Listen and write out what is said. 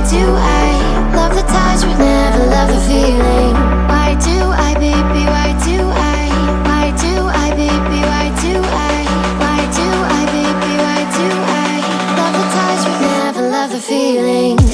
do I love the touch but never love the feeling? Why do I, baby, why do I? Why do I, baby, why do I? Why do I, baby, why do I love the touch but never love the feeling?